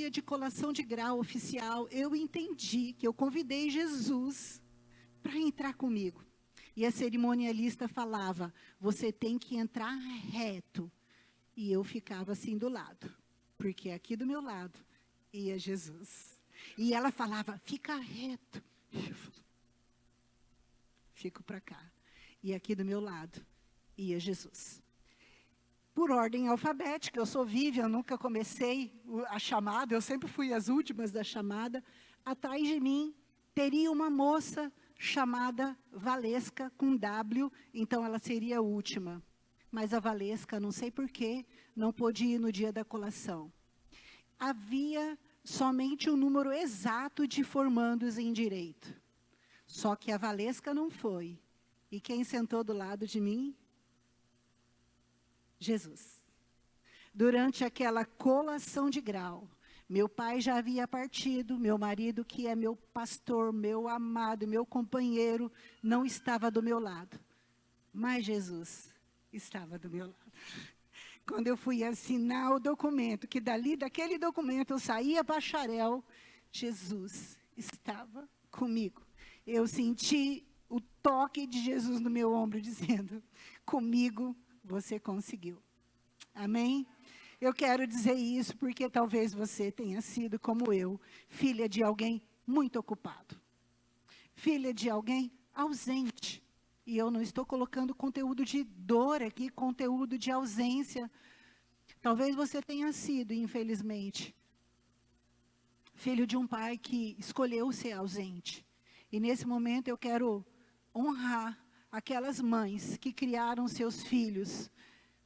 dia de colação de grau oficial, eu entendi que eu convidei Jesus para entrar comigo. E a cerimonialista falava, você tem que entrar reto. E eu ficava assim do lado, porque aqui do meu lado ia Jesus. E ela falava, fica reto. Fico para cá. E aqui do meu lado ia Jesus. Por ordem alfabética, eu sou Vivian, nunca comecei a chamada, eu sempre fui as últimas da chamada. Atrás de mim teria uma moça chamada Valesca, com W, então ela seria a última. Mas a Valesca, não sei porquê, não pôde ir no dia da colação. Havia somente um número exato de formandos em direito. Só que a Valesca não foi. E quem sentou do lado de mim? Jesus. Durante aquela colação de grau, meu pai já havia partido, meu marido, que é meu pastor, meu amado, meu companheiro, não estava do meu lado. Mas Jesus estava do meu lado. Quando eu fui assinar o documento, que daquele documento eu saía bacharel, Jesus estava comigo. Eu senti o toque de Jesus no meu ombro, dizendo, comigo você conseguiu. Amém? Eu quero dizer isso porque talvez você tenha sido, como eu, filha de alguém muito ocupado. Filha de alguém ausente. E eu não estou colocando conteúdo de dor aqui, conteúdo de ausência. Talvez você tenha sido, infelizmente, filho de um pai que escolheu ser ausente. E nesse momento eu quero honrar aquelas mães que criaram seus filhos,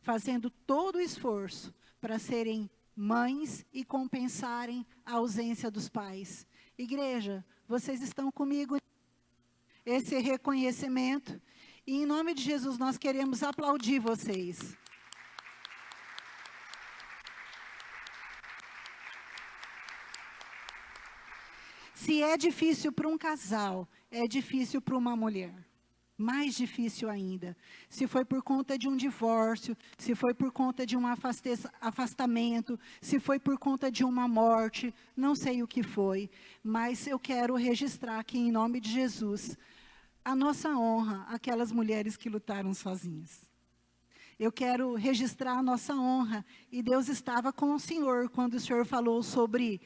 fazendo todo o esforço para serem mães e compensarem a ausência dos pais. Igreja, vocês estão comigo? Esse reconhecimento. E em nome de Jesus nós queremos aplaudir vocês. Se é difícil para um casal, é difícil para uma mulher. Mais difícil ainda, se foi por conta de um divórcio, se foi por conta de um afastamento, se foi por conta de uma morte, não sei o que foi, mas eu quero registrar aqui em nome de Jesus, a nossa honra àquelas mulheres que lutaram sozinhas. Eu quero registrar a nossa honra, e Deus estava com o Senhor, quando o Senhor falou sobre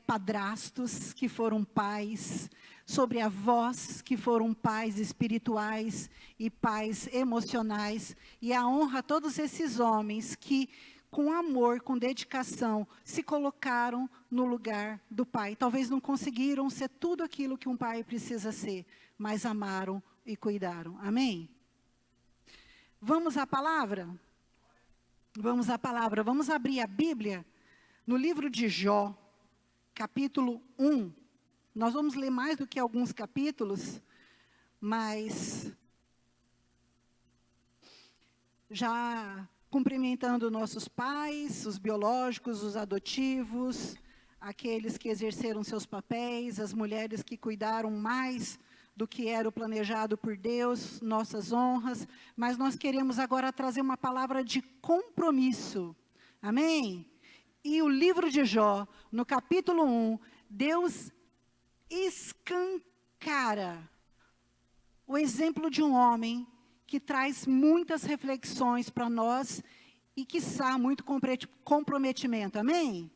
padrastos que foram pais, sobre avós que foram pais espirituais e pais emocionais, e a honra a todos esses homens que, com amor, com dedicação, se colocaram no lugar do pai. Talvez não conseguiram ser tudo aquilo que um pai precisa ser, mas amaram e cuidaram. Amém? Vamos à palavra? Vamos à palavra. Vamos abrir a Bíblia no livro de Jó, capítulo 1. Nós vamos ler mais do que alguns capítulos, mas já cumprimentando nossos pais, os biológicos, os adotivos, aqueles que exerceram seus papéis, as mulheres que cuidaram mais do que era o planejado por Deus, nossas honras, mas nós queremos agora trazer uma palavra de compromisso. Amém? E o livro de Jó, no capítulo 1, Deus escancara o exemplo de um homem que traz muitas reflexões para nós e, quiçá, muito comprometimento. Amém?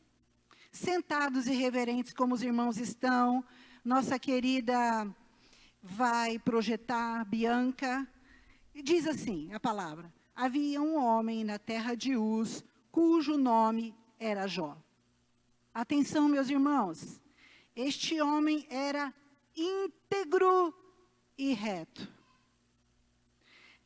Sentados e reverentes como os irmãos estão, nossa querida vai projetar, Bianca, e diz assim a palavra: havia um homem na terra de Uz, cujo nome era Jó. Atenção, meus irmãos, este homem era íntegro e reto.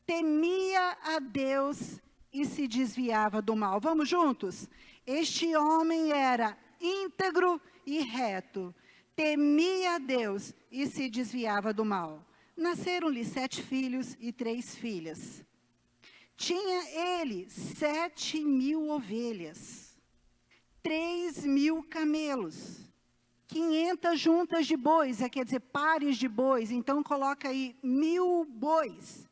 Temia a Deus e se desviava do mal. Vamos juntos? Este homem era íntegro e reto. Temia a Deus e se desviava do mal. Nasceram-lhe 7 filhos e 3 filhas. Tinha ele 7.000 ovelhas, 3.000 camelos, 500 juntas de bois, quer dizer, pares de bois, então coloca aí 1.000 bois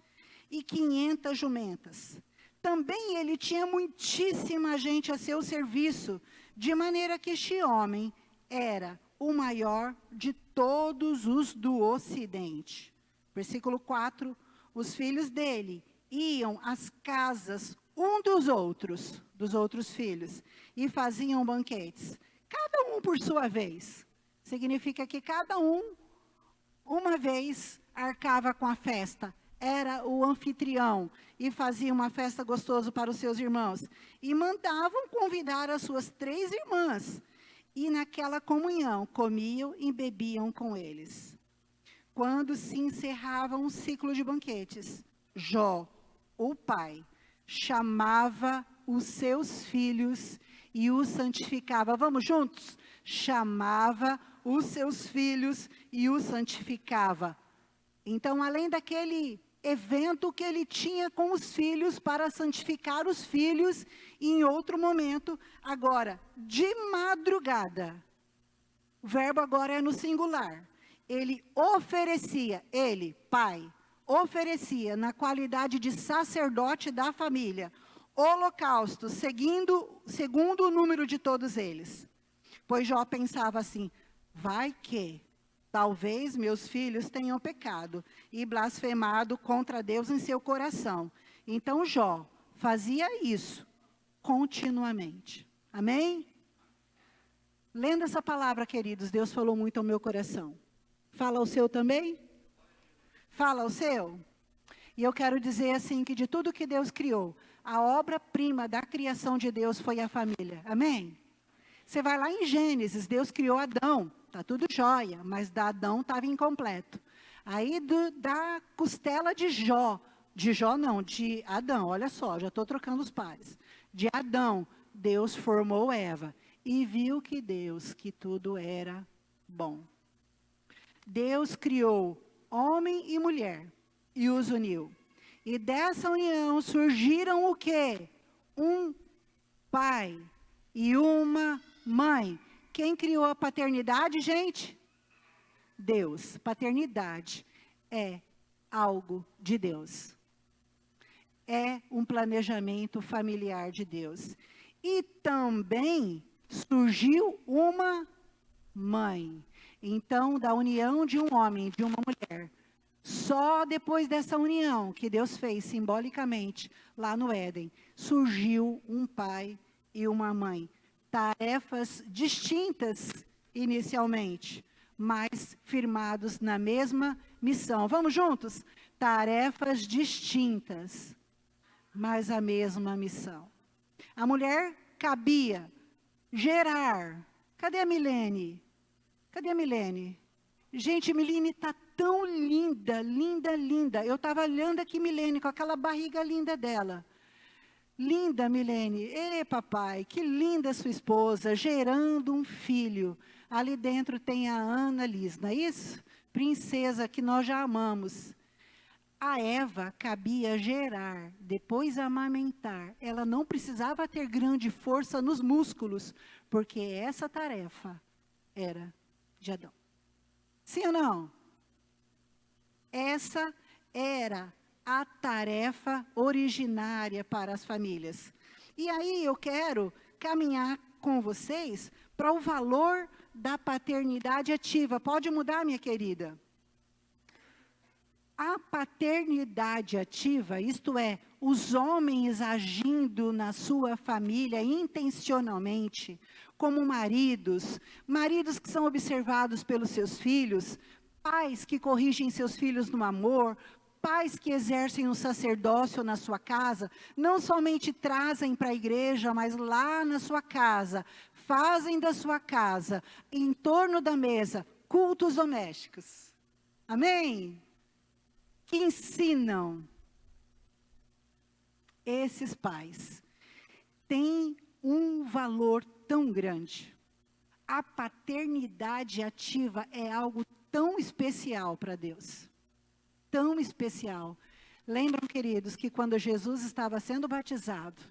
e 500 jumentas. Também ele tinha muitíssima gente a seu serviço, de maneira que este homem era o maior de todos os do Ocidente. Versículo 4, os filhos dele iam às casas um dos outros filhos, e faziam banquetes, cada um por sua vez. Significa que cada um, uma vez, arcava com a festa, era o anfitrião, e fazia uma festa gostosa para os seus irmãos, e mandavam convidar as suas 3 irmãs, e naquela comunhão comiam e bebiam com eles. Quando se encerrava um ciclo de banquetes, Jó, o pai, chamava os seus filhos e os santificava. Vamos juntos? Chamava os seus filhos e os santificava. Então, além daquele evento que ele tinha com os filhos para santificar os filhos, em outro momento, agora, de madrugada, o verbo agora é no singular, ele oferecia, ele, pai, oferecia na qualidade de sacerdote da família, holocausto, segundo o número de todos eles. Pois Jó pensava assim, vai que talvez meus filhos tenham pecado e blasfemado contra Deus em seu coração. Então Jó fazia isso continuamente. Amém? Lendo essa palavra, queridos, Deus falou muito ao meu coração. Fala ao seu também? Fala ao seu? E eu quero dizer assim, que de tudo que Deus criou, a obra-prima da criação de Deus foi a família. Amém? Você vai lá em Gênesis, Deus criou Adão, está tudo jóia, mas da Adão estava incompleto. Aí da costela de Adão, olha só, já estou trocando os pares. De Adão, Deus formou Eva, e viu que tudo era bom. Deus criou homem e mulher, e os uniu. E dessa união surgiram o quê? Um pai e uma mãe. Quem criou a paternidade, gente? Deus. Paternidade é algo de Deus. É um planejamento familiar de Deus. E também surgiu uma mãe. Então, da união de um homem e de uma mulher, só depois dessa união que Deus fez simbolicamente lá no Éden, surgiu um pai e uma mãe. Tarefas distintas inicialmente, mas firmados na mesma missão. Vamos juntos? Tarefas distintas, mas a mesma missão. A mulher cabia gerar. Cadê a Milene? Cadê a Milene? Gente, Milene está tão linda, linda, linda. Eu estava olhando aqui Milene com aquela barriga linda dela. Linda, Milene. Ei, papai, que linda sua esposa, gerando um filho. Ali dentro tem a Ana Liz, não é isso? Princesa que nós já amamos. A Eva cabia gerar, depois amamentar. Ela não precisava ter grande força nos músculos, porque essa tarefa era de Adão. Sim ou não? Essa era a tarefa originária para as famílias. E aí eu quero caminhar com vocês para o valor da paternidade ativa. Pode mudar, minha querida? A paternidade ativa, isto é, os homens agindo na sua família intencionalmente, como maridos que são observados pelos seus filhos, pais que corrigem seus filhos no amor, pais que exercem um sacerdócio na sua casa, não somente trazem para a igreja, mas lá na sua casa, fazem da sua casa, em torno da mesa, cultos domésticos. Amém? Que ensinam. Esses pais têm um valor tão grande. A paternidade ativa é algo tão especial para Deus. Tão especial. Lembram, queridos, que quando Jesus estava sendo batizado,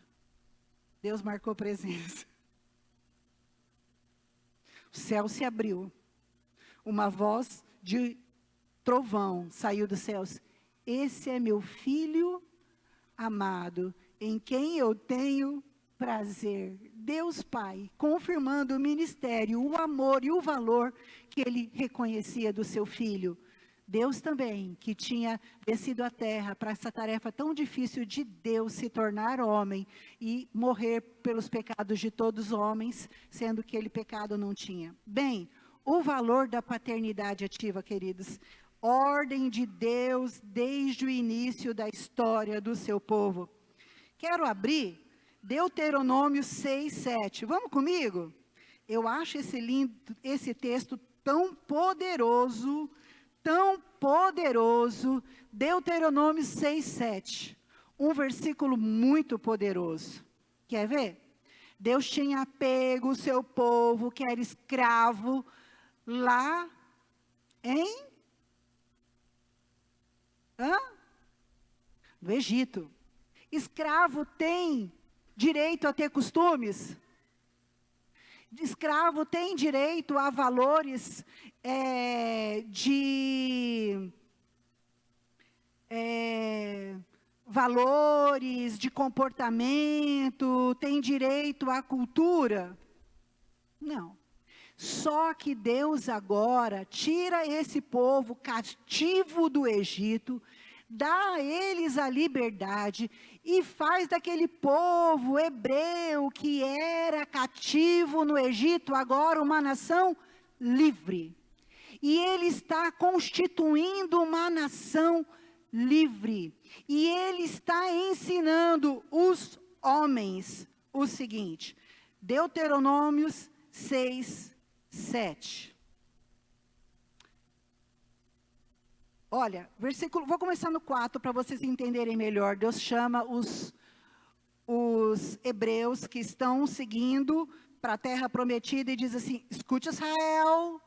Deus marcou presença. O céu se abriu. Uma voz de trovão saiu dos céus. Esse é meu filho amado, em quem eu tenho prazer. Deus Pai, confirmando o ministério, o amor e o valor que ele reconhecia do seu filho. Deus também, que tinha descido à terra para essa tarefa tão difícil de Deus se tornar homem e morrer pelos pecados de todos os homens, sendo que ele pecado não tinha. Bem, o valor da paternidade ativa, queridos, ordem de Deus desde o início da história do seu povo. Quero abrir Deuteronômio 6:7. Vamos comigo? Eu acho esse texto tão poderoso, Deuteronômio 6:7. Um versículo muito poderoso. Quer ver? Deus tinha pego o seu povo, que era escravo, lá no Egito. Escravo tem direito a ter costumes? Escravo tem direito a valores valores de comportamento, tem direito à cultura? Não. Só que Deus agora tira esse povo cativo do Egito, dá a eles a liberdade e faz daquele povo hebreu que era cativo no Egito agora uma nação livre. E ele está constituindo uma nação livre. E ele está ensinando os homens o seguinte, Deuteronômios 6:7. Olha, vou começar no 4 para vocês entenderem melhor. Deus chama os hebreus que estão seguindo para a terra prometida e diz assim, escute Israel,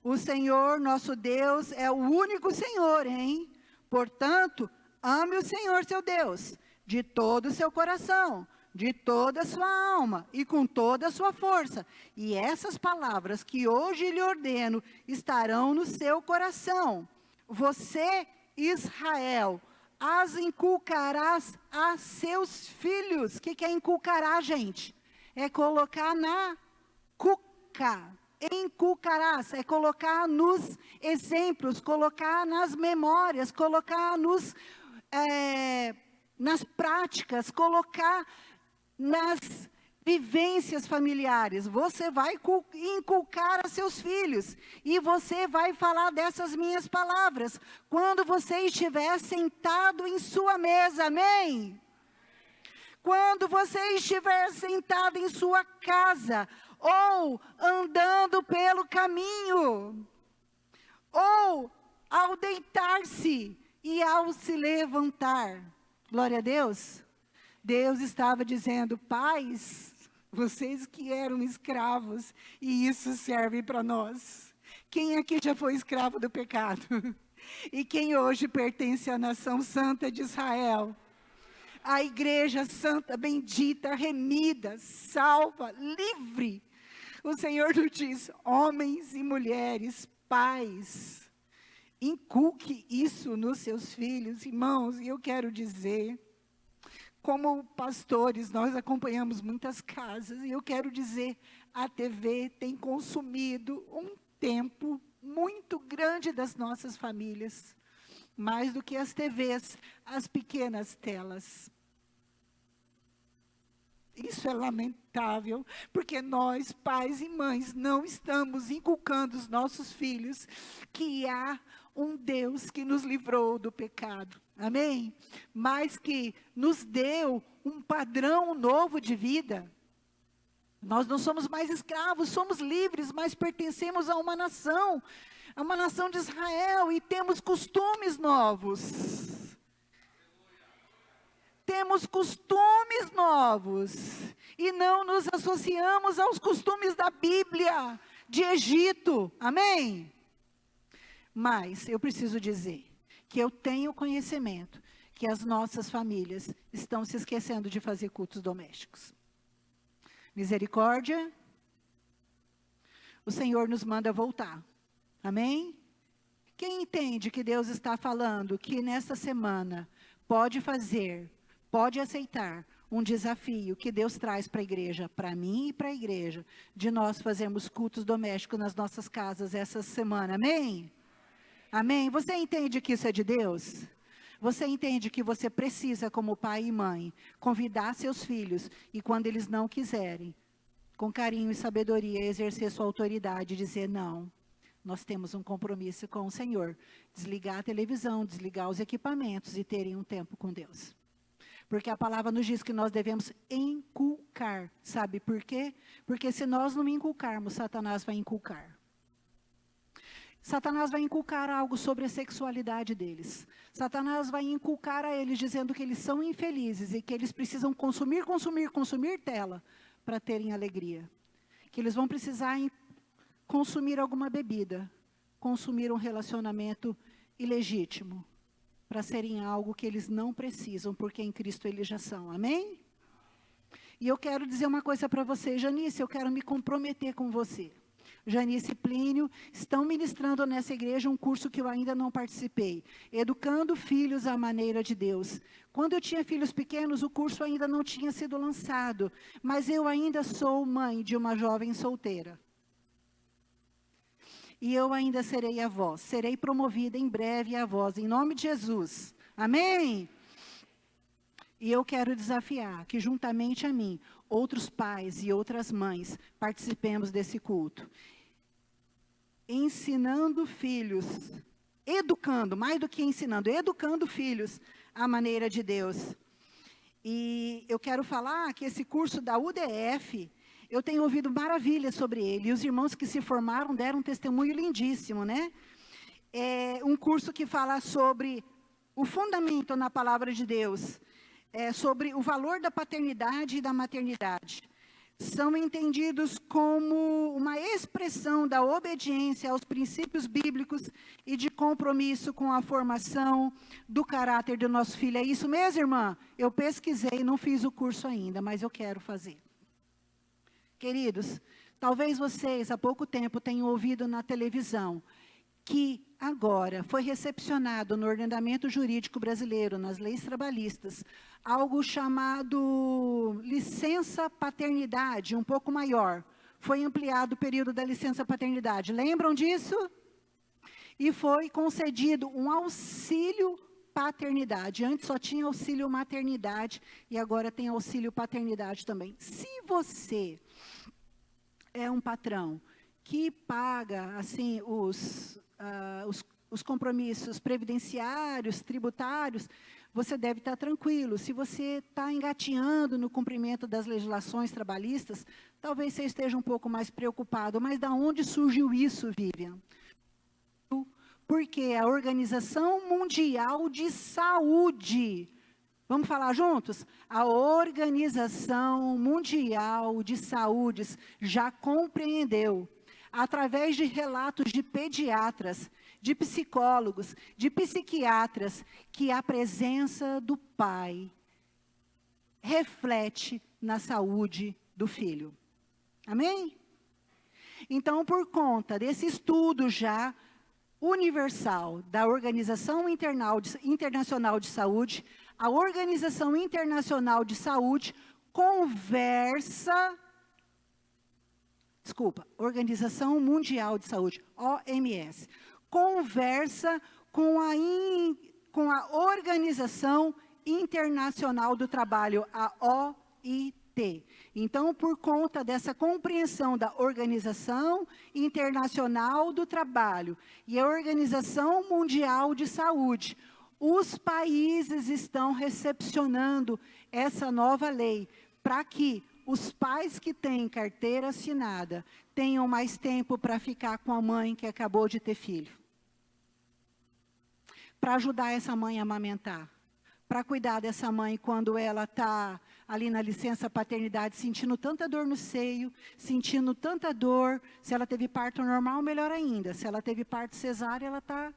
o Senhor nosso Deus é o único Senhor, hein? Portanto, ame o Senhor seu Deus, de todo o seu coração, de toda a sua alma e com toda a sua força. E essas palavras que hoje lhe ordeno estarão no seu coração. Você, Israel, as inculcarás a seus filhos. O que é inculcará, gente? É colocar na cuca. Inculcarás, é colocar nos exemplos, colocar nas memórias, colocar nas práticas, colocar nas vivências familiares. Você vai inculcar a seus filhos e você vai falar dessas minhas palavras quando você estiver sentado em sua mesa, amém? Quando você estiver sentado em sua casa, ou andando pelo caminho, ou ao deitar-se e ao se levantar. Glória a Deus. Deus estava dizendo, pais, vocês que eram escravos, e isso serve para nós. Quem aqui já foi escravo do pecado? E quem hoje pertence à nação santa de Israel? A igreja santa, bendita, remida, salva, livre. O Senhor nos diz, homens e mulheres, pais, inculque isso nos seus filhos, irmãos, e eu quero dizer, como pastores, nós acompanhamos muitas casas, e eu quero dizer, a TV tem consumido um tempo muito grande das nossas famílias, mais do que as TVs, as pequenas telas. Isso é lamentável, porque nós, pais e mães, não estamos inculcando os nossos filhos que há um Deus que nos livrou do pecado, amém? Mas que nos deu um padrão novo de vida. Nós não somos mais escravos, somos livres, mas pertencemos a uma nação de Israel, e temos costumes novos. Temos costumes novos, e não nos associamos aos costumes da Bíblia, de Egito, amém? Mas eu preciso dizer, que eu tenho conhecimento, que as nossas famílias estão se esquecendo de fazer cultos domésticos. Misericórdia, o Senhor nos manda voltar, amém? Quem entende que Deus está falando, que nessa semana, pode aceitar um desafio que Deus traz para a igreja, para mim e para a igreja, de nós fazermos cultos domésticos nas nossas casas essa semana. Amém? Amém? Você entende que isso é de Deus? Você entende que você precisa, como pai e mãe, convidar seus filhos e quando eles não quiserem, com carinho e sabedoria, exercer sua autoridade e dizer não. Nós temos um compromisso com o Senhor. Desligar a televisão, desligar os equipamentos e terem um tempo com Deus. Porque a palavra nos diz que nós devemos inculcar. Sabe por quê? Porque se nós não inculcarmos, Satanás vai inculcar. Satanás vai inculcar algo sobre a sexualidade deles. Satanás vai inculcar a eles dizendo que eles são infelizes e que eles precisam consumir tela para terem alegria. Que eles vão precisar consumir alguma bebida, consumir um relacionamento ilegítimo, para serem algo que eles não precisam, porque em Cristo eles já são. Amém? E eu quero dizer uma coisa para você, Janice, eu quero me comprometer com você. Janice e Plínio estão ministrando nessa igreja um curso que eu ainda não participei, Educando Filhos à Maneira de Deus. Quando eu tinha filhos pequenos, o curso ainda não tinha sido lançado, mas eu ainda sou mãe de uma jovem solteira. E eu ainda serei avó, serei promovida em breve a avós, em nome de Jesus. Amém? E eu quero desafiar que juntamente a mim, outros pais e outras mães, participemos desse culto. Ensinando filhos, educando, mais do que ensinando, educando filhos à maneira de Deus. E eu quero falar que esse curso da UDF, eu tenho ouvido maravilhas sobre ele, e os irmãos que se formaram deram um testemunho lindíssimo, né? É um curso que fala sobre o fundamento na palavra de Deus, sobre o valor da paternidade e da maternidade. São entendidos como uma expressão da obediência aos princípios bíblicos e de compromisso com a formação do caráter do nosso filho. É isso mesmo, irmã? Eu pesquisei, não fiz o curso ainda, mas eu quero fazer. Queridos, talvez vocês há pouco tempo tenham ouvido na televisão que agora foi recepcionado no ordenamento jurídico brasileiro, nas leis trabalhistas, algo chamado licença paternidade, um pouco maior. Foi ampliado o período da licença paternidade. Lembram disso? E foi concedido um auxílio paternidade. Antes só tinha auxílio maternidade e agora tem auxílio paternidade também. Se você é um patrão que paga assim os compromissos previdenciários, tributários, você deve estar tranquilo. Se você está engateando no cumprimento das legislações trabalhistas, talvez você esteja um pouco mais preocupado. Mas da onde surgiu isso, Vivian? Porque a Organização Mundial de Saúde, vamos falar juntos? A Organização Mundial de Saúde já compreendeu, através de relatos de pediatras, de psicólogos, de psiquiatras, que a presença do pai reflete na saúde do filho. Amém? Então, por conta desse estudo já universal da Organização Internacional de Saúde, a Organização Internacional de Saúde Organização Mundial de Saúde, OMS, conversa com a Organização Internacional do Trabalho, a OIT. Então, por conta dessa compreensão da Organização Internacional do Trabalho e a Organização Mundial de Saúde, os países estão recepcionando essa nova lei para que os pais que têm carteira assinada tenham mais tempo para ficar com a mãe que acabou de ter filho. Para ajudar essa mãe a amamentar. Para cuidar dessa mãe quando ela está ali na licença paternidade, sentindo tanta dor no seio, sentindo tanta dor. Se ela teve parto normal, melhor ainda. Se ela teve parto cesárea, ela está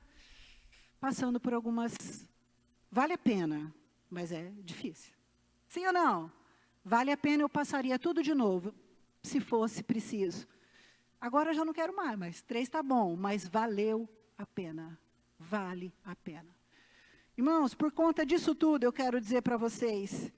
passando por algumas... Vale a pena, mas é difícil. Sim ou não? Vale a pena, eu passaria tudo de novo, se fosse preciso. Agora eu já não quero mais, mas 3 está bom, mas valeu a pena. Vale a pena. Irmãos, por conta disso tudo, eu quero dizer para vocês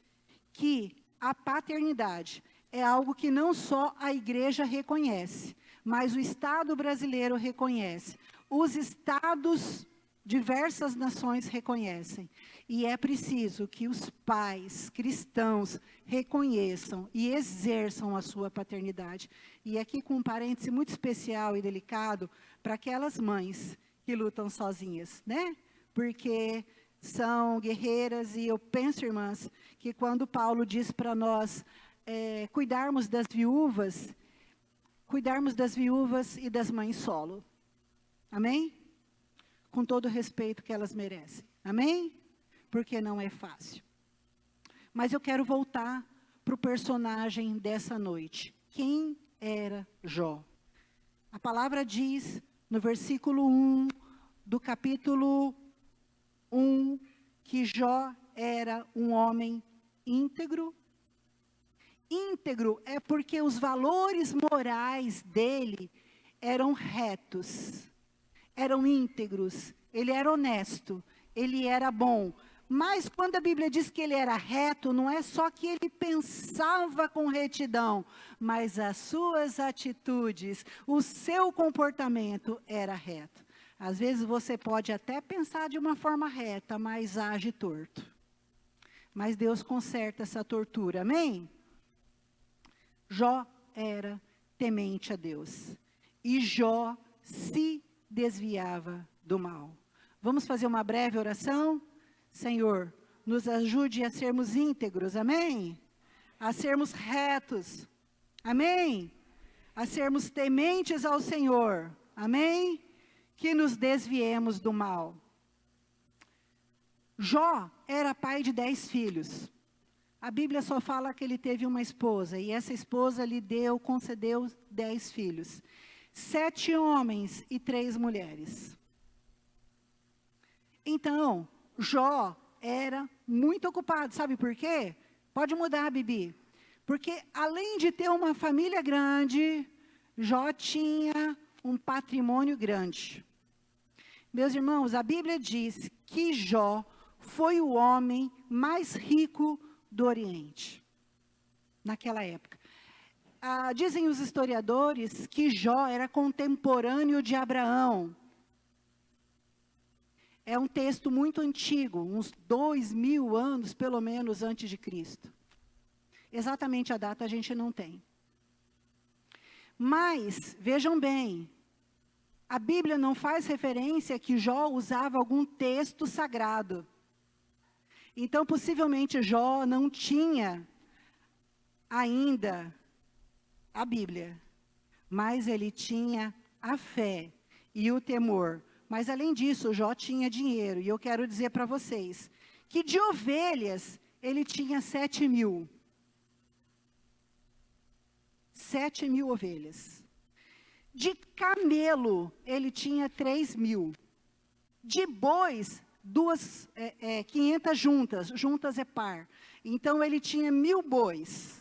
que a paternidade é algo que não só a igreja reconhece, mas o Estado brasileiro reconhece. Os estados, diversas nações reconhecem. E é preciso que os pais cristãos reconheçam e exerçam a sua paternidade. E aqui com um parêntese muito especial e delicado para aquelas mães que lutam sozinhas, né? Porque são guerreiras e eu penso, irmãs, que quando Paulo diz para nós cuidarmos das viúvas e das mães solo. Amém? Com todo o respeito que elas merecem. Amém? Porque não é fácil. Mas eu quero voltar para o personagem dessa noite. Quem era Jó? A palavra diz, no versículo 1 do capítulo 1, que Jó era um homem íntegro. Íntegro é porque os valores morais dele eram retos, eram íntegros, ele era honesto, ele era bom. Mas quando a Bíblia diz que ele era reto, não é só que ele pensava com retidão, mas as suas atitudes, o seu comportamento era reto. Às vezes você pode até pensar de uma forma reta, mas age torto. Mas Deus conserta essa tortura, amém? Jó era temente a Deus. E Jó se desviava do mal. Vamos fazer uma breve oração? Senhor, nos ajude a sermos íntegros, amém? A sermos retos, amém? A sermos tementes ao Senhor, amém? Que nos desviemos do mal. Jó era pai de 10 filhos. A Bíblia só fala que ele teve uma esposa, e essa esposa lhe concedeu 10 filhos. 7 homens e 3 mulheres. Então, Jó era muito ocupado, sabe por quê? Pode mudar, Bibi. Porque além de ter uma família grande, Jó tinha um patrimônio grande. Meus irmãos, a Bíblia diz que Jó foi o homem mais rico do Oriente, naquela época. Dizem os historiadores que Jó era contemporâneo de Abraão. É um texto muito antigo, uns 2000 anos, pelo menos, antes de Cristo. Exatamente a data a gente não tem. Mas, vejam bem, a Bíblia não faz referência que Jó usava algum texto sagrado. Então, possivelmente, Jó não tinha ainda a Bíblia, mas ele tinha a fé e o temor. Mas, além disso, Jó tinha dinheiro. E eu quero dizer para vocês que de ovelhas ele tinha 7.000. 7.000 ovelhas. De camelo ele tinha 3.000. De bois, 500 juntas. Juntas é par. Então ele tinha 1.000 bois.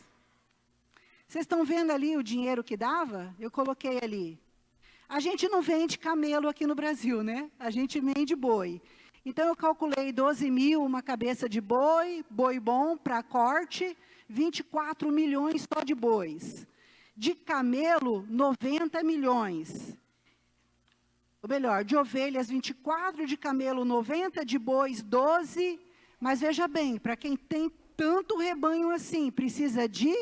Vocês estão vendo ali o dinheiro que dava? Eu coloquei ali. A gente não vende camelo aqui no Brasil, né? A gente vende boi. Então, eu calculei 12.000, uma cabeça de boi, boi bom para corte, 24 milhões só de bois. De camelo, 90 milhões. Ou melhor, de ovelhas, 24, de camelo, 90, de bois, 12. Mas veja bem, para quem tem tanto rebanho assim, precisa de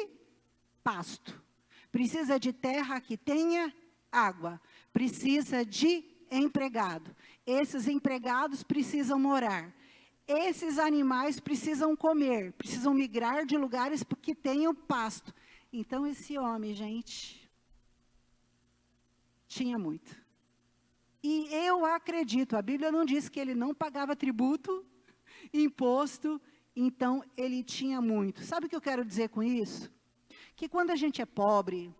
pasto. Precisa de terra que tenha água. Precisa de empregado. Esses empregados precisam morar. Esses animais precisam comer, precisam migrar de lugares que tenham pasto. Então, esse homem, gente, tinha muito. E eu acredito, a Bíblia não diz que ele não pagava tributo, imposto, então ele tinha muito. Sabe o que eu quero dizer com isso? Que quando a gente é pobre,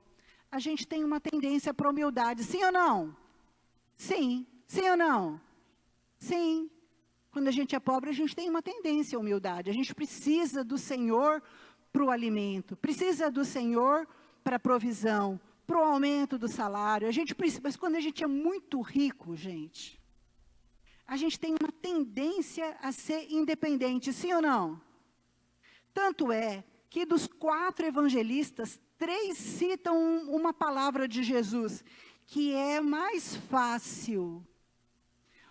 a gente tem uma tendência para humildade, sim ou não? Sim. Sim ou não? Sim. Quando a gente é pobre, a gente tem uma tendência à humildade. A gente precisa do Senhor para o alimento, precisa do Senhor para a provisão, para o aumento do salário. A gente precisa, mas quando a gente é muito rico, gente, a gente tem uma tendência a ser independente, sim ou não? Tanto é que dos 4 evangelistas, 3 citam uma palavra de Jesus, que é mais fácil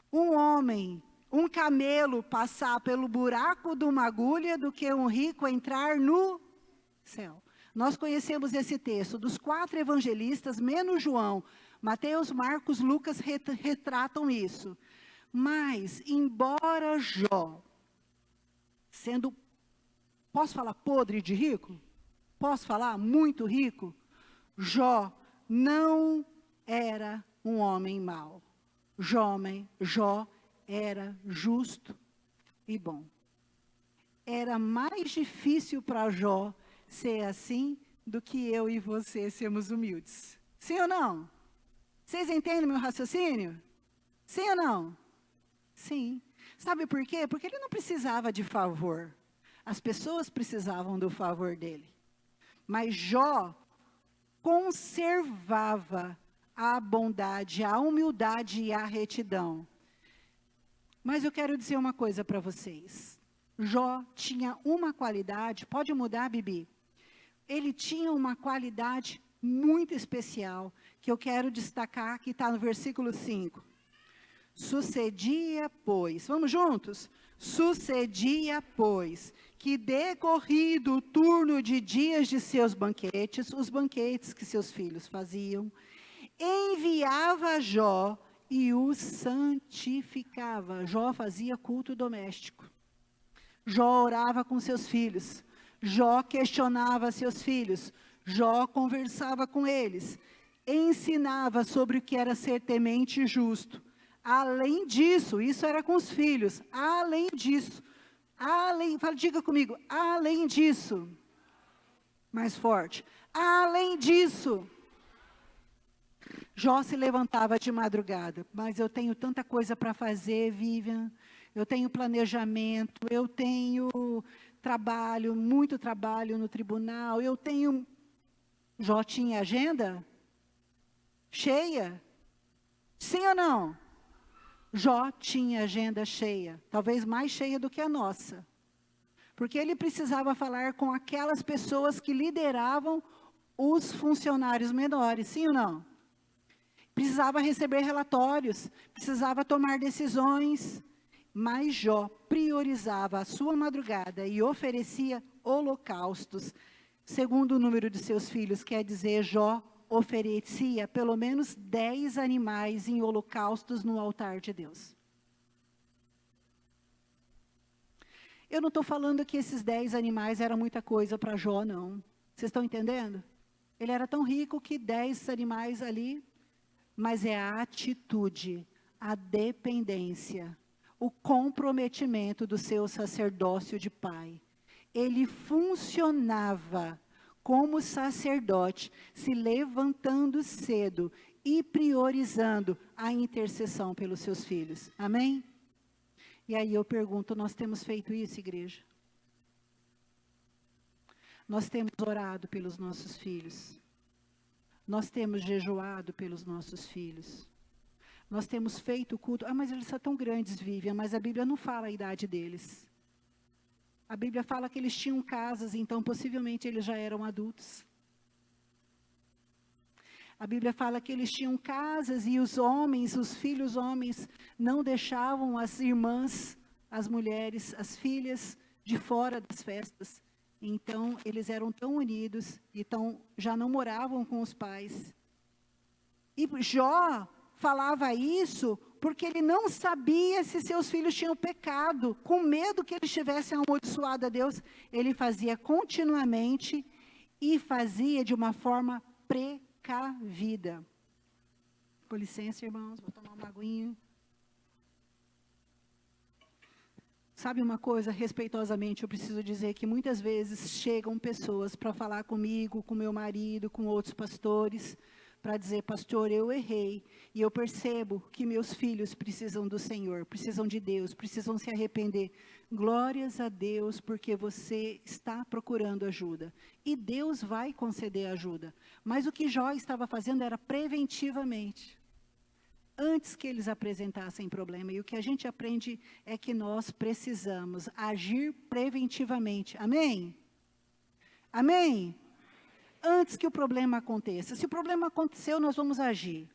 um homem, um camelo passar pelo buraco de uma agulha do que um rico entrar no céu. Nós conhecemos esse texto, dos 4 evangelistas, menos João, Mateus, Marcos, Lucas retratam isso. Mas, embora Jó, sendo, posso falar podre de rico? Posso falar muito rico? Jó não era um homem mau. Jó era justo e bom. Era mais difícil para Jó ser assim do que eu e você sermos humildes. Sim ou não? Vocês entendem meu raciocínio? Sim ou não? Sim. Sabe por quê? Porque ele não precisava de favor. As pessoas precisavam do favor dele. Mas Jó conservava a bondade, a humildade e a retidão. Mas eu quero dizer uma coisa para vocês. Jó tinha uma qualidade, pode mudar, Bibi? Ele tinha uma qualidade muito especial, que eu quero destacar, que está no versículo 5. Sucedia, pois, vamos juntos? Sucedia, pois, que decorrido o turno de dias de seus banquetes, os banquetes que seus filhos faziam, enviava Jó e o santificava. Jó fazia culto doméstico. Jó orava com seus filhos. Jó questionava seus filhos. Jó conversava com eles. Ensinava sobre o que era ser temente e justo. Além disso, isso era com os filhos. Além disso, diga comigo, além disso. Mais forte. Além disso. Jó se levantava de madrugada, mas eu tenho tanta coisa para fazer, Vivian, eu tenho planejamento, eu tenho trabalho, muito trabalho no tribunal, Jó tinha agenda cheia? Sim ou não? Jó tinha agenda cheia, talvez mais cheia do que a nossa, porque ele precisava falar com aquelas pessoas que lideravam os funcionários menores, sim ou não? Precisava receber relatórios, precisava tomar decisões, mas Jó priorizava a sua madrugada e oferecia holocaustos. Segundo o número de seus filhos, quer dizer, Jó oferecia pelo menos 10 animais em holocaustos no altar de Deus. Eu não estou falando que esses 10 animais eram muita coisa para Jó, não. Vocês estão entendendo? Ele era tão rico que 10 animais ali... Mas é a atitude, a dependência, o comprometimento do seu sacerdócio de pai. Ele funcionava como sacerdote, se levantando cedo e priorizando a intercessão pelos seus filhos. Amém? E aí eu pergunto, nós temos feito isso, igreja? Nós temos orado pelos nossos filhos? Nós temos jejuado pelos nossos filhos. Nós temos feito culto. Mas eles são tão grandes, Vivian, mas a Bíblia não fala a idade deles. A Bíblia fala que eles tinham casas, então possivelmente eles já eram adultos. A Bíblia fala que eles tinham casas e os homens, os filhos homens, não deixavam as irmãs, as mulheres, as filhas de fora das festas. Então, eles eram tão unidos, então já não moravam com os pais. E Jó falava isso porque ele não sabia se seus filhos tinham pecado. Com medo que eles tivessem amaldiçoado a Deus, ele fazia continuamente e fazia de uma forma precavida. Com licença, irmãos, vou tomar uma aguinha. Sabe uma coisa, respeitosamente, eu preciso dizer que muitas vezes chegam pessoas para falar comigo, com meu marido, com outros pastores, para dizer, pastor, eu errei, e eu percebo que meus filhos precisam do Senhor, precisam de Deus, precisam se arrepender. Glórias a Deus, porque você está procurando ajuda, e Deus vai conceder ajuda. Mas o que Jó estava fazendo era preventivamente, antes que eles apresentassem problema. E o que a gente aprende é que nós precisamos agir preventivamente. Amém? Amém? Antes que o problema aconteça. Se o problema aconteceu, nós vamos agir.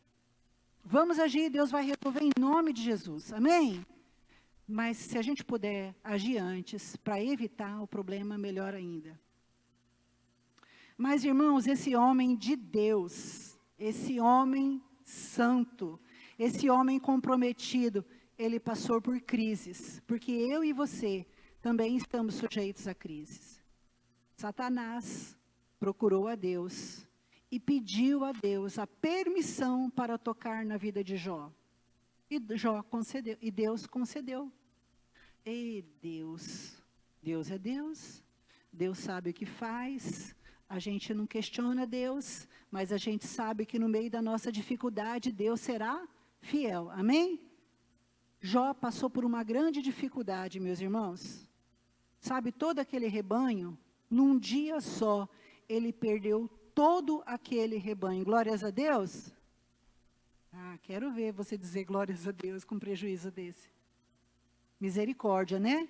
Vamos agir, Deus vai resolver em nome de Jesus. Amém? Mas se a gente puder agir antes, para evitar o problema, melhor ainda. Mas, irmãos, esse homem de Deus, esse homem santo, esse homem comprometido, ele passou por crises. Porque eu e você também estamos sujeitos a crises. Satanás procurou a Deus e pediu a Deus a permissão para tocar na vida de Jó. E Jó concedeu, e Deus concedeu. E Deus é Deus, Deus sabe o que faz, a gente não questiona Deus, mas a gente sabe que no meio da nossa dificuldade, Deus será fiel, amém? Jó passou por uma grande dificuldade, meus irmãos. Sabe, todo aquele rebanho, num dia só, ele perdeu todo aquele rebanho. Glórias a Deus? Ah, quero ver você dizer glórias a Deus com prejuízo desse. Misericórdia, né?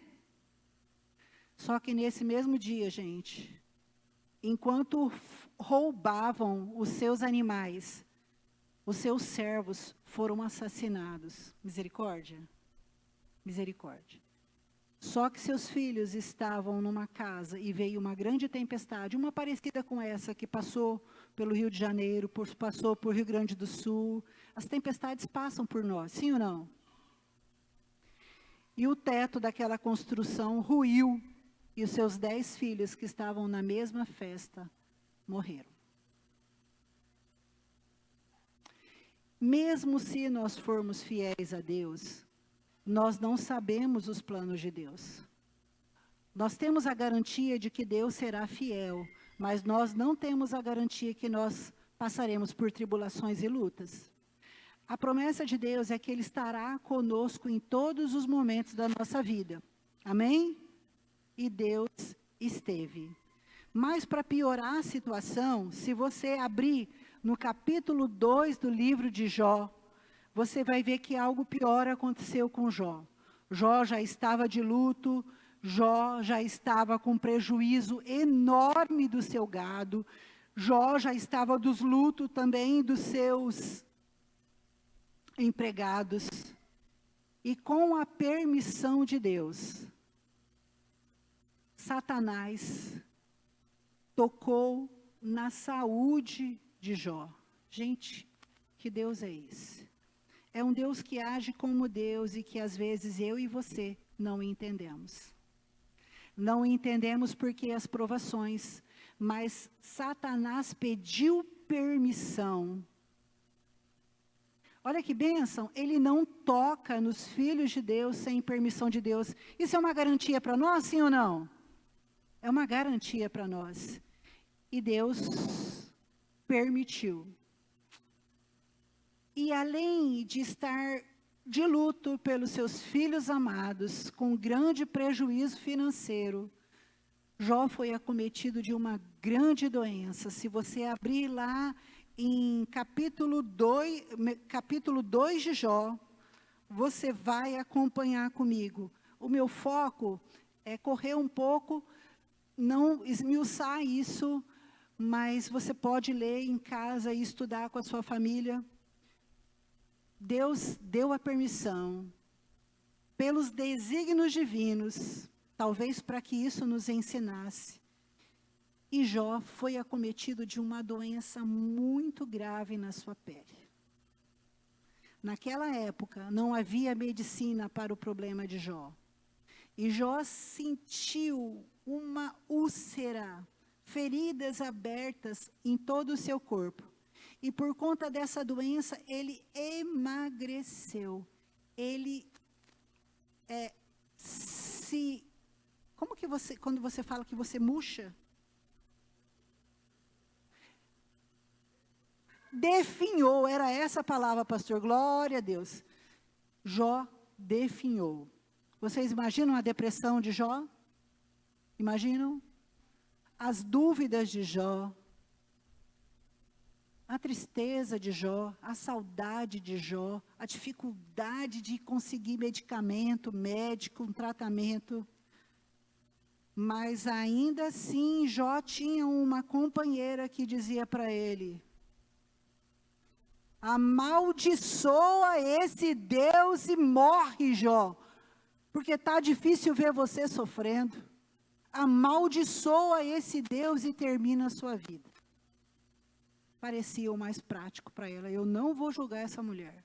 Só que nesse mesmo dia, gente, enquanto roubavam os seus animais, os seus servos foram assassinados. Misericórdia? Misericórdia. Só que seus filhos estavam numa casa e veio uma grande tempestade, uma parecida com essa que passou pelo Rio de Janeiro, passou por Rio Grande do Sul. As tempestades passam por nós, sim ou não? E o teto daquela construção ruiu, e os seus 10 filhos que estavam na mesma festa morreram. Mesmo se nós formos fiéis a Deus, nós não sabemos os planos de Deus. Nós temos a garantia de que Deus será fiel, mas nós não temos a garantia que nós passaremos por tribulações e lutas. A promessa de Deus é que Ele estará conosco em todos os momentos da nossa vida. Amém? E Deus esteve. Mas para piorar a situação, se você abrir no capítulo 2 do livro de Jó, você vai ver que algo pior aconteceu com Jó. Jó já estava de luto, Jó já estava com prejuízo enorme do seu gado, Jó já estava dos lutos também dos seus empregados. E com a permissão de Deus, Satanás tocou na saúde de Jó. Gente, que Deus é esse? É um Deus que age como Deus e que às vezes eu e você não entendemos. Não entendemos porque as provações, mas Satanás pediu permissão. Olha que bênção, ele não toca nos filhos de Deus sem permissão de Deus. Isso é uma garantia para nós, sim ou não? É uma garantia para nós. E Deus permitiu. E além de estar de luto pelos seus filhos amados, com grande prejuízo financeiro, Jó foi acometido de uma grande doença. Se você abrir lá em capítulo 2 de Jó, você vai acompanhar comigo. O meu foco é correr um pouco, não esmiuçar isso, mas você pode ler em casa e estudar com a sua família. Deus deu a permissão, pelos desígnios divinos, talvez para que isso nos ensinasse. E Jó foi acometido de uma doença muito grave na sua pele. Naquela época, não havia medicina para o problema de Jó. E Jó sentiu uma úlcera, feridas abertas em todo o seu corpo. E por conta dessa doença, ele emagreceu. Ele como que você, quando você fala que você murcha? Definhou, era essa a palavra, pastor, glória a Deus. Jó definhou. Vocês imaginam a depressão de Jó? Imaginam? As dúvidas de Jó, a tristeza de Jó, a saudade de Jó, a dificuldade de conseguir medicamento, médico, um tratamento. Mas ainda assim, Jó tinha uma companheira que dizia para ele: amaldiçoa esse Deus e morre, Jó, porque está difícil ver você sofrendo. Amaldiçoa esse Deus e termina a sua vida. Parecia o mais prático para ela. Eu não vou julgar essa mulher,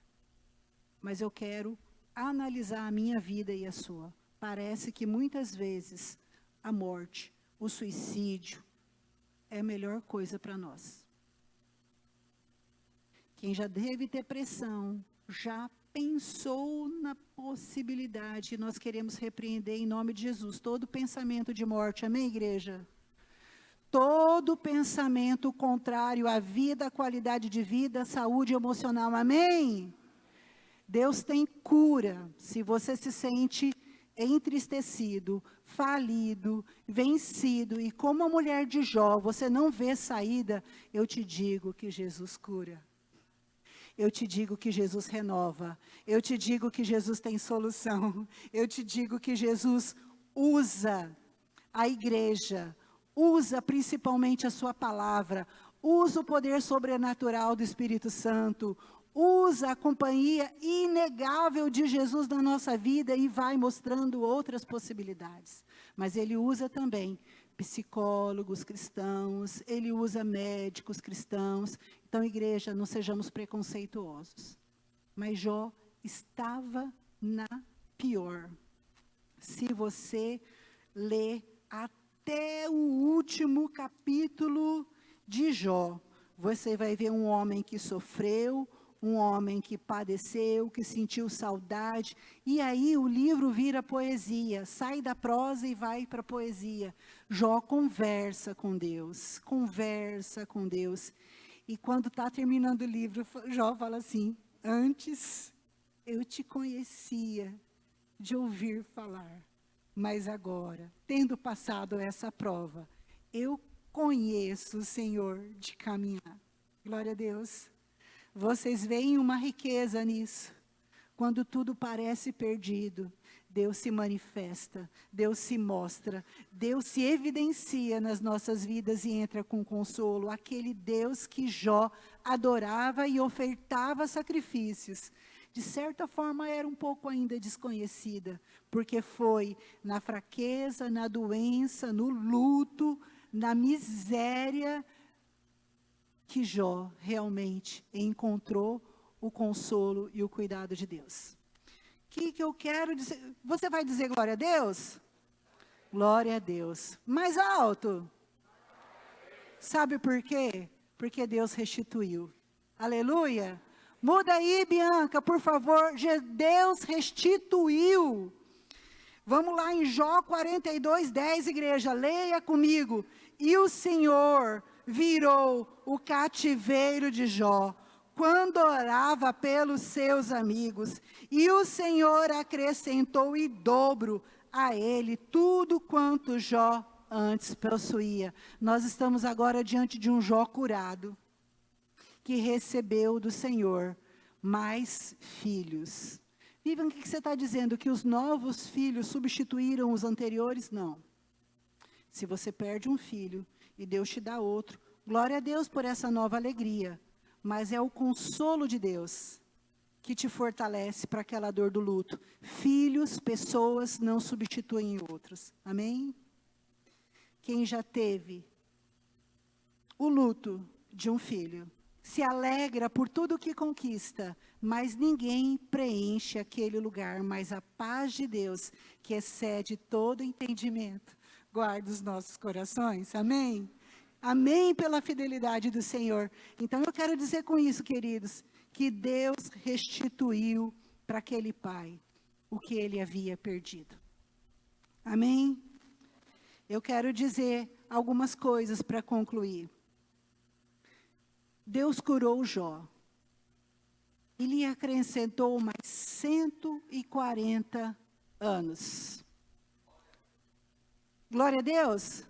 mas eu quero analisar a minha vida e a sua. Parece que muitas vezes a morte, o suicídio, é a melhor coisa para nós. Quem já teve depressão, já pensou na possibilidade, nós queremos repreender em nome de Jesus todo pensamento de morte, amém, igreja? Todo pensamento contrário à vida, à qualidade de vida, à saúde emocional, amém? Deus tem cura. Se você se sente entristecido, falido, vencido, e como a mulher de Jó, você não vê saída, eu te digo que Jesus cura. Eu te digo que Jesus renova. Eu te digo que Jesus tem solução. Eu te digo que Jesus usa a igreja, usa principalmente a sua palavra, usa o poder sobrenatural do Espírito Santo, usa a companhia inegável de Jesus na nossa vida e vai mostrando outras possibilidades. Mas Ele usa também psicólogos cristãos, Ele usa médicos cristãos. Então, igreja, não sejamos preconceituosos. Mas Jó estava na pior. Se você ler até o último capítulo de Jó, você vai ver um homem que sofreu, um homem que padeceu, que sentiu saudade, e aí o livro vira poesia, sai da prosa e vai para a poesia. Jó conversa com Deus, e quando está terminando o livro, Jó fala assim: antes eu te conhecia de ouvir falar, mas agora, tendo passado essa prova, eu conheço o Senhor de caminhar. Glória a Deus. Vocês veem uma riqueza nisso. Quando tudo parece perdido, Deus se manifesta, Deus se mostra, Deus se evidencia nas nossas vidas e entra com consolo. Aquele Deus que Jó adorava e ofertava sacrifícios, de certa forma era um pouco ainda desconhecida, porque foi na fraqueza, na doença, no luto, na miséria, que Jó realmente encontrou o consolo e o cuidado de Deus. O que eu quero dizer? Você vai dizer glória a Deus? Glória a Deus. Mais alto. Sabe por quê? Porque Deus restituiu. Aleluia. Muda aí, Bianca, por favor. Deus restituiu. Vamos lá em Jó 42:10, igreja. Leia comigo. E o Senhor virou o cativeiro de Jó, quando orava pelos seus amigos, e o Senhor acrescentou em dobro a ele tudo quanto Jó antes possuía. Nós estamos agora diante de um Jó curado, que recebeu do Senhor mais filhos. Vivian, o que você está dizendo? Que os novos filhos substituíram os anteriores? Não. Se você perde um filho e Deus te dá outro, glória a Deus por essa nova alegria, mas é o consolo de Deus que te fortalece para aquela dor do luto. Filhos, pessoas não substituem outros, amém? Quem já teve o luto de um filho, se alegra por tudo que conquista, mas ninguém preenche aquele lugar, mas a paz de Deus, que excede todo entendimento, guarda os nossos corações, amém? Amém pela fidelidade do Senhor. Então eu quero dizer com isso, queridos, que Deus restituiu para aquele pai o que ele havia perdido. Amém? Eu quero dizer algumas coisas para concluir. Deus curou Jó. Ele acrescentou mais 140 anos. Glória a Deus.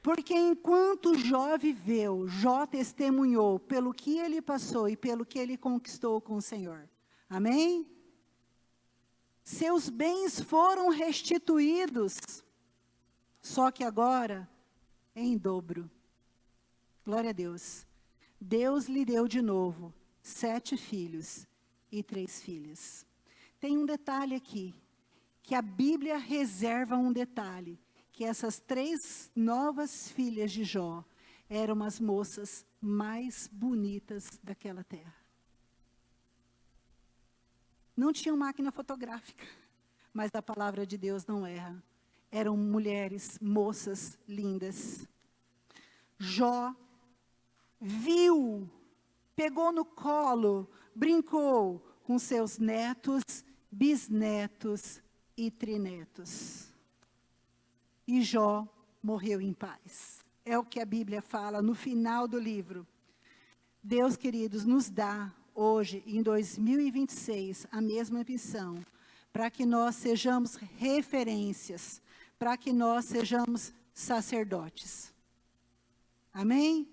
Porque enquanto Jó viveu, Jó testemunhou pelo que ele passou e pelo que ele conquistou com o Senhor. Amém? Seus bens foram restituídos. Só que agora é em dobro. Glória a Deus. Deus lhe deu de novo 7 filhos e 3 filhas. Tem um detalhe aqui, que a Bíblia reserva um detalhe, que essas 3 novas filhas de Jó eram as moças mais bonitas daquela terra. Não tinham máquina fotográfica, mas a palavra de Deus não erra. Eram mulheres, moças lindas. Jó viu, pegou no colo, brincou com seus netos, bisnetos e trinetos. E Jó morreu em paz. É o que a Bíblia fala no final do livro. Deus, queridos, nos dá hoje, em 2026, a mesma missão, para que nós sejamos referências, para que nós sejamos sacerdotes. Amém?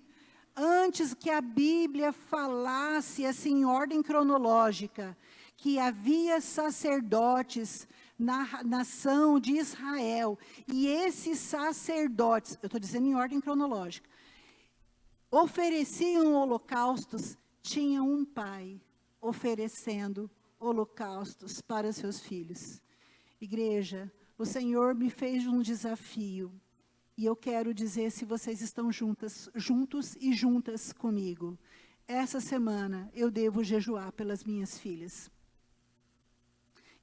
Antes que a Bíblia falasse, assim, em ordem cronológica, que havia sacerdotes na nação de Israel, e esses sacerdotes, eu estou dizendo em ordem cronológica, ofereciam holocaustos, tinha um pai oferecendo holocaustos para seus filhos. Igreja, o Senhor me fez um desafio, e eu quero dizer, se vocês estão juntos e juntas comigo, essa semana eu devo jejuar pelas minhas filhas.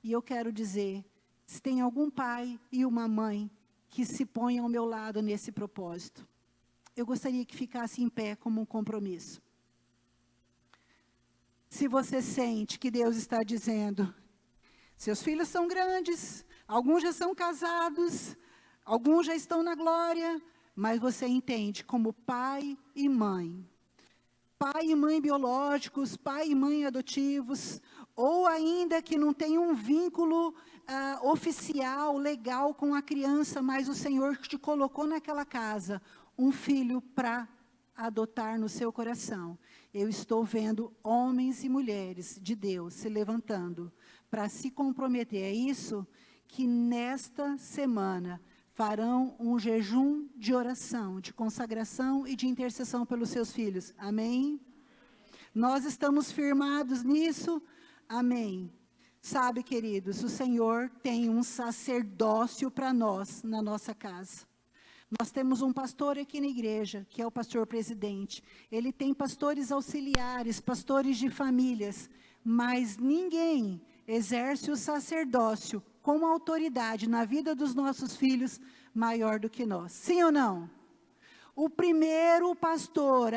E eu quero dizer, se tem algum pai e uma mãe que se ponham ao meu lado nesse propósito, eu gostaria que ficasse em pé como um compromisso. Se você sente que Deus está dizendo, seus filhos são grandes, alguns já são casados, alguns já estão na glória, mas você entende como pai e mãe biológicos, pai e mãe adotivos, ou ainda que não tem um vínculo oficial, legal com a criança, mas o Senhor te colocou naquela casa, um filho para adotar no seu coração. Eu estou vendo homens e mulheres de Deus se levantando para se comprometer. É isso que nesta semana farão um jejum de oração, de consagração e de intercessão pelos seus filhos. Amém? Nós estamos firmados nisso? Amém. Sabe, queridos, o Senhor tem um sacerdócio para nós, na nossa casa. Nós temos um pastor aqui na igreja, que é o pastor presidente. Ele tem pastores auxiliares, pastores de famílias, mas ninguém exerce o sacerdócio com autoridade na vida dos nossos filhos maior do que nós. Sim ou não? O primeiro pastor,